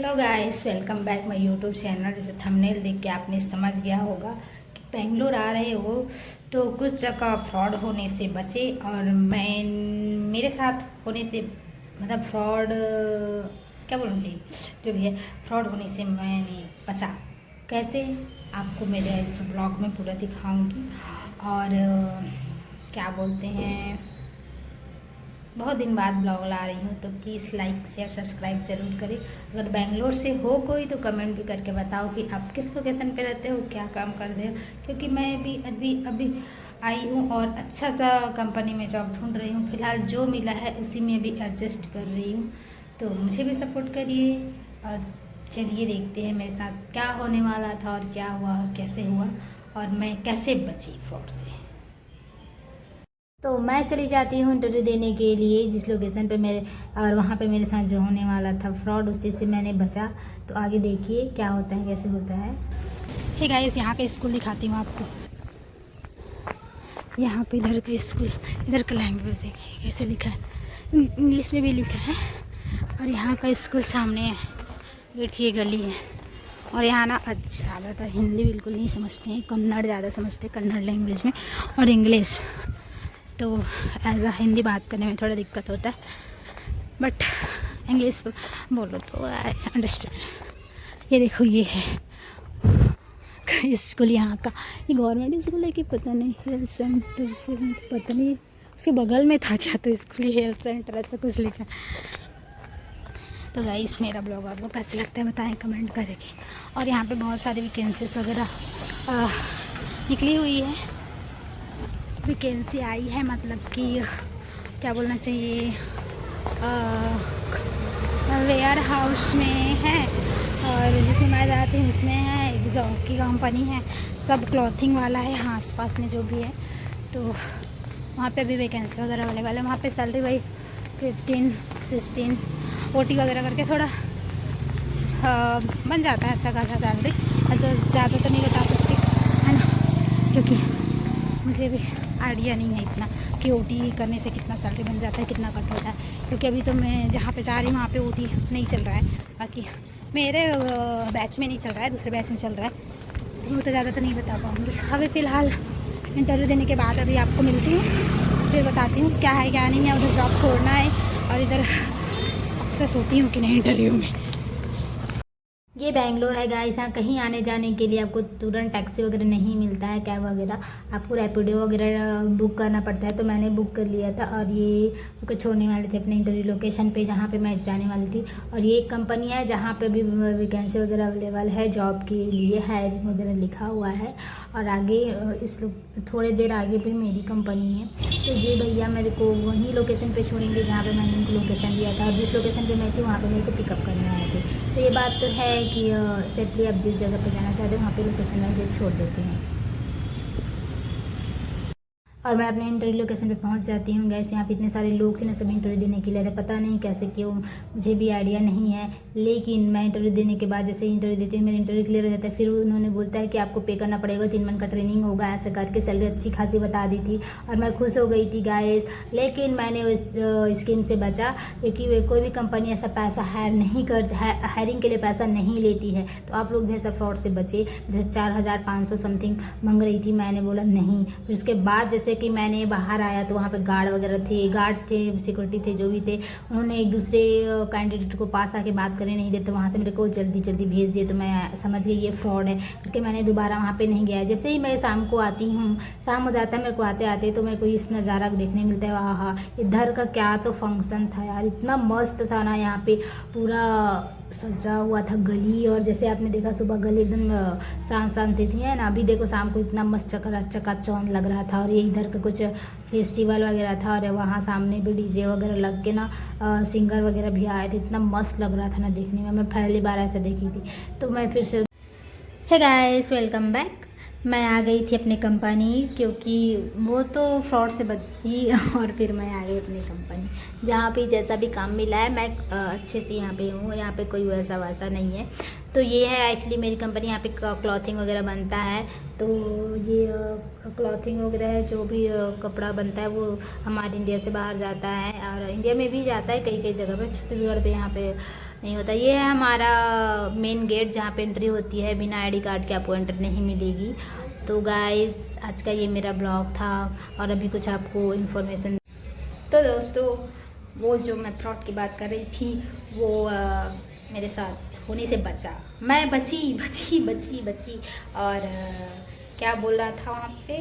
तो guys welcome back my YouTube channel. जैसे thumbnail देख के आपने समझ गया होगा कि बेंगलोर आ रहे हो तो कुछ जगह फ्रॉड होने से बचे। और मैं मेरे साथ होने से मतलब फ्रॉड क्या बोलना चाहिए, जो भी है फ्रॉड होने से मैंने बचा। कैसे आपको मेरे इस ब्लॉग में पूरा दिखाऊंगी। और क्या बोलते हैं, बहुत दिन बाद ब्लॉग ला रही हूँ तो प्लीज़ लाइक शेयर सब्सक्राइब ज़रूर करें। अगर बेंगलोर से हो कोई तो कमेंट भी करके बताओ कि आप किस लोकेशन पे रहते हो, क्या काम करते हो, क्योंकि मैं भी अभी अभी आई हूँ और अच्छा सा कंपनी में जॉब ढूंढ रही हूँ। फ़िलहाल जो मिला है उसी में भी एडजस्ट कर रही हूँ, तो मुझे भी सपोर्ट करिए। और चलिए देखते हैं मेरे साथ क्या होने वाला था और क्या हुआ और कैसे हुआ और मैं कैसे बची फ्रॉड से। तो मैं चली जाती हूँ इंटरव्यू देने के लिए जिस लोकेशन पे मेरे, और वहाँ पे मेरे साथ जो होने वाला था फ्रॉड, उसी से मैंने बचा। तो आगे देखिए क्या होता है, कैसे होता है। हे गाइस, यहाँ का स्कूल दिखाती हूँ आपको। यहाँ पे इधर का स्कूल, इधर का लैंग्वेज देखिए कैसे लिखा है, इंग्लिश में भी लिखा है। और यहाँ का स्कूल सामने है, देखिए गली है। और यहाँ ना ज़्यादातर हिंदी बिल्कुल नहीं समझते हैं, कन्नड़ ज़्यादा समझते हैं, कन्नड़ लैंग्वेज में, और इंग्लिश। तो एज आ हिंदी बात करने में थोड़ा दिक्कत होता है, बट इंग्लिश बोलो तो आई अंडरस्टैंड। ये देखो, ये है स्कूल यहाँ का। ये गवर्नमेंट स्कूल है कि पता नहीं, हेल्थ सेंटर से पता नहीं, उसके बगल में था क्या तो स्कूल, हेल्थ सेंटर ऐसा कुछ लिखा। तो गाइस मेरा ब्लॉग आपको कैसे लगता है बताएं, कमेंट करेंगे। और यहाँ पे बहुत सारी वैकेंसीज वगैरह निकली हुई है, वैकेंसी आई है, मतलब कि क्या बोलना चाहिए, वेयर हाउस में है और जिसमें मैं जाती हूँ उसमें है, एक जॉब की कंपनी है, सब क्लॉथिंग वाला है हाँ आसपास में जो भी है। तो वहाँ पे भी वैकेंसी वगैरह अवेलेबल है। वहाँ पे सैलरी वही 15-16 OT वगैरह करके थोड़ा बन जाता है अच्छा खासा सैलरी। ऐसा ज़्यादा तो नहीं बता सकती है ना, क्योंकि मुझे भी आइडिया नहीं है इतना कि OT करने से कितना सैलरी बन जाता है, कितना कट होता है। क्योंकि अभी तो मैं जहाँ पे जा रही हूँ वहाँ पे OT नहीं चल रहा है, बाकी मेरे बैच में नहीं चल रहा है, दूसरे बैच में चल रहा है, तो वो तो ज़्यादा तो नहीं बता पाऊँगी। अभी फ़िलहाल इंटरव्यू देने के बाद अभी आपको मिलती हूँ, फिर बताती हूँ क्या है क्या नहीं है। उधर जॉब छोड़ना है और इधर सक्सेस होती हूँ कि नहीं इंटरव्यू में। ये बेंगलोर है गाइस। यहाँ कहीं आने जाने के लिए आपको तुरंत टैक्सी वगैरह नहीं मिलता है, कैब वगैरह, आपको रैपिडो वगैरह बुक करना पड़ता है। तो मैंने बुक कर लिया था और ये मुझे छोड़ने वाले थे अपने इंटरव्यू लोकेशन पे जहाँ पे मैं जाने वाली थी। और ये एक कंपनी है जहाँ पे भी वैकेंसी वगैरह अवेलेबल है, जॉब के लिए हायरिंग वगैरह लिखा हुआ है। और आगे थोड़े देर आगे भी मेरी कंपनी है। तो ये भैया मेरे को वहीं लोकेशन पे छोड़ेंगे जहाँ पे मैंने उनको लोकेशन दिया था, और जिस लोकेशन पे मैं थी वहाँ पे मेरे को पिकअप करने आए थे। तो ये बात तो है कि सेफली आप जिस जगह पे जाना चाहते हो वहाँ पे लोकेशन वगैरह छोड़ देते हैं। और मैं अपने इंटरव्यू लोकेशन पे पहुंच जाती हूँ। गैस यहाँ पे इतने सारे लोग थे ना, सभी इंटरव्यू देने के लिए थे, पता नहीं कैसे क्यों, मुझे भी आइडिया नहीं है। लेकिन मैं इंटरव्यू देने के बाद जैसे इंटरव्यू देती हूँ, मेरा इंटरव्यू क्लियर हो जाता है, फिर उन्होंने बोलता है कि आपको पे करना पड़ेगा, 3 मंथ का ट्रेनिंग होगा, ऐसा करके सैलरी अच्छी खासी बता दी थी। और मैं खुश हो गई थी गाइस, लेकिन मैंने उस स्कीम से बचा, क्योंकि कोई भी कंपनी ऐसा पैसा हायर नहीं कर, हायरिंग के लिए पैसा नहीं लेती है। तो आप लोग भी ऐसा फ्रॉड से बचे। जैसे 4500 समथिंग मांग रही थी, मैंने बोला नहीं। फिर उसके बाद जैसे कि मैंने बाहर आया तो वहाँ पे गार्ड वगैरह थे, गार्ड थे, सिक्योरिटी थे, जो भी थे, उन्होंने एक दूसरे कैंडिडेट को पास आके बात करने नहीं देते, वहाँ से मेरे को जल्दी जल्दी भेज दिए। तो मैं समझ गई ये फ्रॉड है, क्योंकि मैंने दोबारा वहाँ पे नहीं गया। जैसे ही मैं शाम को आती हूँ, शाम हो जाता है मेरे को आते आते, तो मेरे को इस नज़ारा देखने मिलता है। वाह हाँ, इधर का क्या तो फंक्शन था यार, इतना मस्त था ना, यहाँ पे पूरा सजा हुआ था गली। और जैसे आपने देखा सुबह गली एकदम शांत शांत थी है ना, अभी देखो शाम को इतना मस्त चकाचौंध लग रहा था। और ये इधर का कुछ फेस्टिवल वगैरह था, और वहाँ सामने भी DJ वगैरह लग के ना सिंगर वगैरह भी आए थे, इतना मस्त लग रहा था ना देखने में। मैं पहली बार ऐसा देखी थी। तो मैं फिर से, हे गाइस वेलकम बैक। मैं आ गई थी अपनी कंपनी, क्योंकि वो तो फ्रॉड से बची और फिर मैं आ गई अपनी कंपनी जहाँ पे जैसा भी काम मिला है मैं अच्छे से यहाँ पे हूँ। यहाँ पे कोई वैसा वैसा नहीं है। तो ये है एक्चुअली मेरी कंपनी, यहाँ पे क्लॉथिंग वगैरह बनता है। तो ये क्लॉथिंग वगैरह है, जो भी कपड़ा बनता है वो हमारे इंडिया से बाहर जाता है, और इंडिया में भी जाता है कई कई जगह पर, छत्तीसगढ़ पे यहाँ पे नहीं होता। ये है हमारा मेन गेट जहाँ पे एंट्री होती है, बिना आईडी कार्ड के आपको एंट्री नहीं मिलेगी। तो गाइस आज का ये मेरा ब्लॉग था, और अभी कुछ आपको इन्फॉर्मेशन। तो दोस्तों वो जो मैं फ्रॉड की बात कर रही थी वो मेरे साथ होने से बचा, मैं बची और क्या बोल रहा था वहाँ पे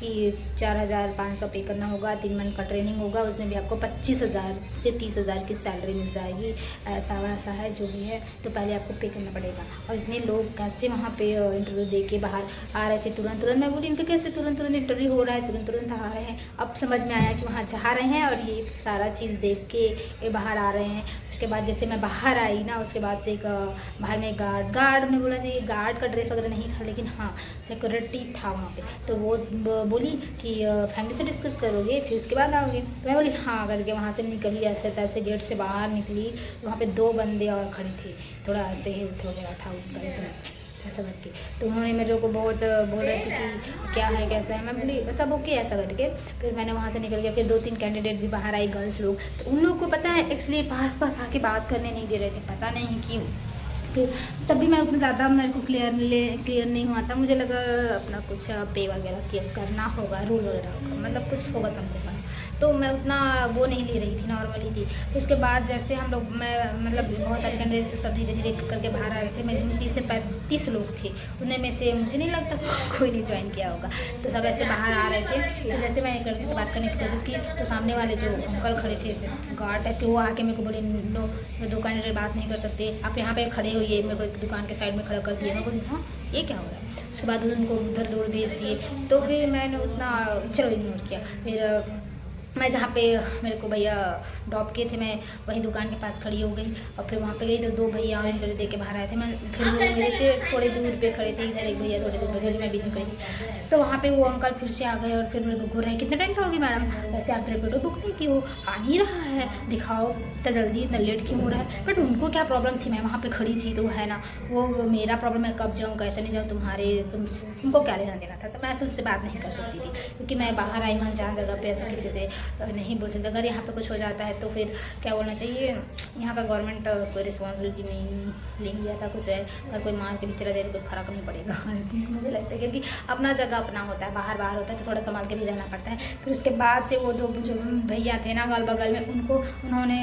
कि 4,500 पे करना होगा, 3 मंथ का ट्रेनिंग होगा, उसमें भी आपको 25,000 से 30,000 की सैलरी मिल जाएगी, ऐसा वैसा है जो भी है, तो पहले आपको पे करना पड़ेगा। और इतने लोग कैसे वहाँ पे इंटरव्यू दे के बाहर आ रहे थे तुरंत, मैं बोली इनका कैसे तुरंत इंटरव्यू हो रहा है, तुरंत आ रहे हैं। अब समझ में आया कि वहाँ जा रहे हैं और ये सारा चीज़ देख के ये बाहर आ रहे हैं। उसके बाद जैसे मैं बाहर आई ना, उसके बाद से एक बाहर में गार्ड ने बोला चाहिए, गार्ड का ड्रेस वगैरह नहीं था, लेकिन हाँ सिक्योरिटी था वहाँ पे। तो वो बोली कि फैमिली से डिस्कस करोगे फिर उसके बाद आओगे। तो मैं बोली हाँ करके वहाँ से निकली, ऐसे तैसे गेट से बाहर निकली। वहाँ पे 2 बंदे और खड़े थे, थोड़ा ऐसे ही वगैरह था उनका एकदम ऐसा करके। तो उन्होंने मेरे को बहुत बोल रहे थे कि क्या है कैसा है। मैं बोली सब ओके ऐसा करके। फिर मैंने वहाँ से निकल गया। फिर 2-3 कैंडिडेट भी बाहर आई, गर्ल्स लोग। तो उन लोग को पता है एक्चुअली पास आके बात करने नहीं दे रहे थे, पता नहीं क्यों। फिर तभी मैं उतना ज़्यादा मेरे को क्लियर नहीं हुआ था। मुझे लगा अपना कुछ पे वगैरह करना होगा, रूल वगैरह होगा, मतलब कुछ होगा समथिंग। तो मैं उतना वो नहीं ले रही थी, नॉर्मल ही थी। तो उसके बाद जैसे हम लोग मैं मतलब बहुत सारे कैंडिडेट सब धीरे धीरे करके बाहर आ रहे थे। मैं 30 से 35 लोग थे, उनमें में से मुझे नहीं लगता कोई नहीं ज्वाइन किया होगा। तो सब ऐसे बाहर आ रहे थे। तो जैसे मैं एक लड़के से बात करने की कोशिश की, तो सामने वाले जो अंकल खड़े थे गार्ड टाइप के, वो आके मेरे को बोले नो 2 कैंडिडेट बात नहीं कर सकते, आप यहाँ पे खड़े होइए। मेरे को एक दुकान के साइड में खड़ा कर दिया। मैं बोली हाँ ये क्या हो रहा है। उसके बाद उनको उधर दूर भेज दिए। तो फिर मैंने उतना चलो इग्नोर किया। फिर मैं जहाँ पे मेरे को भैया ड्रॉप किए थे, मैं वहीं दुकान के पास खड़ी हो गई। और फिर वहाँ पे गई तो 2 भैया और इंटरव्यू दे के बाहर आए थे। मैं फिर वो मेरे से थोड़े दूर पे खड़े थे, इधर एक भैया थोड़े दूर पे, मैं भी खड़ी थी। तो वहाँ पे वो अंकल फिर से आ गए और फिर मेरे को घूर रहे, कितने टाइम से होगी मैडम, वैसे आप रेपिडो बुक नहीं की हो, आ नहीं रहा है, दिखाओ इतना जल्दी, इतना लेट क्यों हो रहा है। बट उनको क्या प्रॉब्लम थी, मैं वहाँ पर खड़ी थी तो है ना, वो मेरा प्रॉब्लम है कब जाऊँ कैसे नहीं जाऊँ, तुमको क्या लेना देना था। तो मैं ऐसे उससे बात नहीं कर सकती थी, क्योंकि मैं बाहर आई हूँ अनजान जगह पे, ऐसे किसी से नहीं बोल सकती। अगर यहाँ पे कुछ हो जाता है तो फिर क्या बोलना चाहिए, यहाँ का गवर्नमेंट कोई रिस्पॉन्सिबिलिटी नहीं लेंगी, ऐसा कुछ है। अगर कोई मार के भी चला जाए तो कोई फर्क नहीं पड़ेगा मुझे लगता है, क्योंकि अपना जगह अपना होता है, बाहर होता है तो थोड़ा संभाल के भी रहना पड़ता है। फिर उसके बाद से वो 2 जो भैया थे ना अगल बगल में, उन्होंने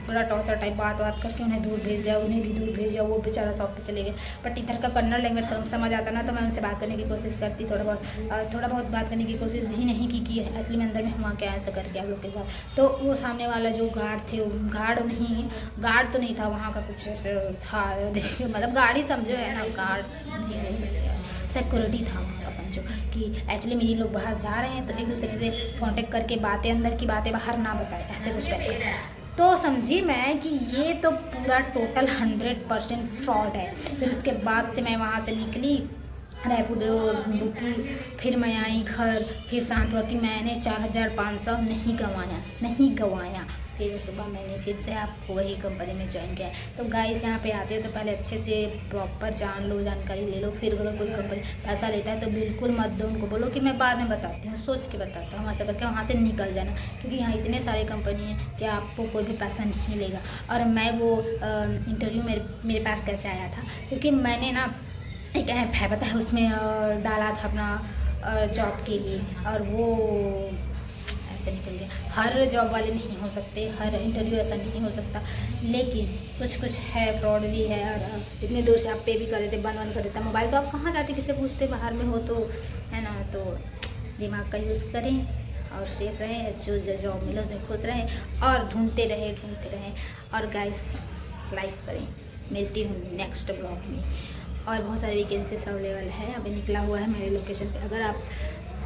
बड़ा टॉर्चर टाइप बात करके उन्हें दूर भेज दिया, उन्हें भी दूर भेज दिया। वो बेचारा शॉप पे चले गए। बट इधर का कन्नड़ लैंग्वेज समझ आता ना, तो मैं उनसे बात करने की कोशिश करती, थोड़ा बहुत बात करने की कोशिश भी नहीं की एक्चुअली मैं अंदर में हुआ क्या ऐसा करके आप लोग के साथ। तो वो सामने वाला जो गार्ड थे, गार्ड तो नहीं था वहाँ का, कुछ ऐसे था देखिए, मतलब गाड़ी समझो है ना, गार्ड नहीं बोल सकते, सिक्योरिटी था वहाँ का समझो। कि एक्चुअली मेरे लोग बाहर जा रहे हैं तो एक दूसरे से कॉन्टेक्ट करके बातें, अंदर की बातें बाहर ना बताए, ऐसे कुछ टाइप का। तो समझी मैं कि ये तो पूरा टोटल 100% फ्रॉड है। फिर उसके बाद से मैं वहाँ से निकली, रैपिडो बुक की, फिर मैं आई घर। फिर शांत हुआ कि मैंने 4,500 नहीं गंवाया। फिर सुबह मैंने फिर से आपको वही कंपनी में ज्वाइन किया। तो गाइस यहाँ पे आते हो तो पहले अच्छे से प्रॉपर जान लो, जानकारी ले लो। फिर अगर कोई कंपनी पैसा लेता है तो बिल्कुल मत दो, उनको बोलो कि मैं बाद में बताती हूँ, सोच के बताता हूँ, ऐसा करके वहाँ से निकल जाना। क्योंकि यहाँ इतने सारे कंपनी हैं कि आपको कोई भी पैसा नहीं मिलेगा। और मैं वो इंटरव्यू मेरे पास कैसे आया था, क्योंकि मैंने ना एक ऐप है पता है, उसमें डाला था अपना जॉब के लिए, और वो ऐसे निकल गया। हर जॉब वाले नहीं हो सकते, हर इंटरव्यू ऐसा नहीं हो सकता, लेकिन कुछ है, फ्रॉड भी है। और इतने दूर से आप पे भी कर देते, बंद कर देता मोबाइल, तो आप कहाँ जाते, किसे पूछते, बाहर में हो तो है ना। तो दिमाग का यूज़ करें और सेफ रहें, जो जॉब मिले उसमें खुश रहें और ढूंढते रहें। और गाइस लाइक करें। मिलती हूँ नेक्स्ट ब्लॉग में। और बहुत सारी वैकेंसीज अवेलेबल है, अभी निकला हुआ है मेरे लोकेशन पे। अगर आप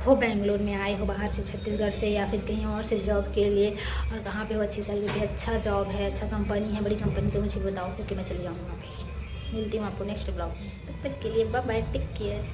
हो बेंगलोर में आए हो बाहर से, छत्तीसगढ़ से, या फिर कहीं और से जॉब के लिए, और कहाँ पे हो अच्छी सैलरी पे, अच्छा जॉब है, अच्छा कंपनी है, बड़ी कंपनी, तो मुझे बताओ, क्योंकि मैं चली जाऊँगी वहाँ पे। मिलती हूँ आपको नेक्स्ट ब्लॉग में। तब तक के लिए बाय बाय, टेक केयर।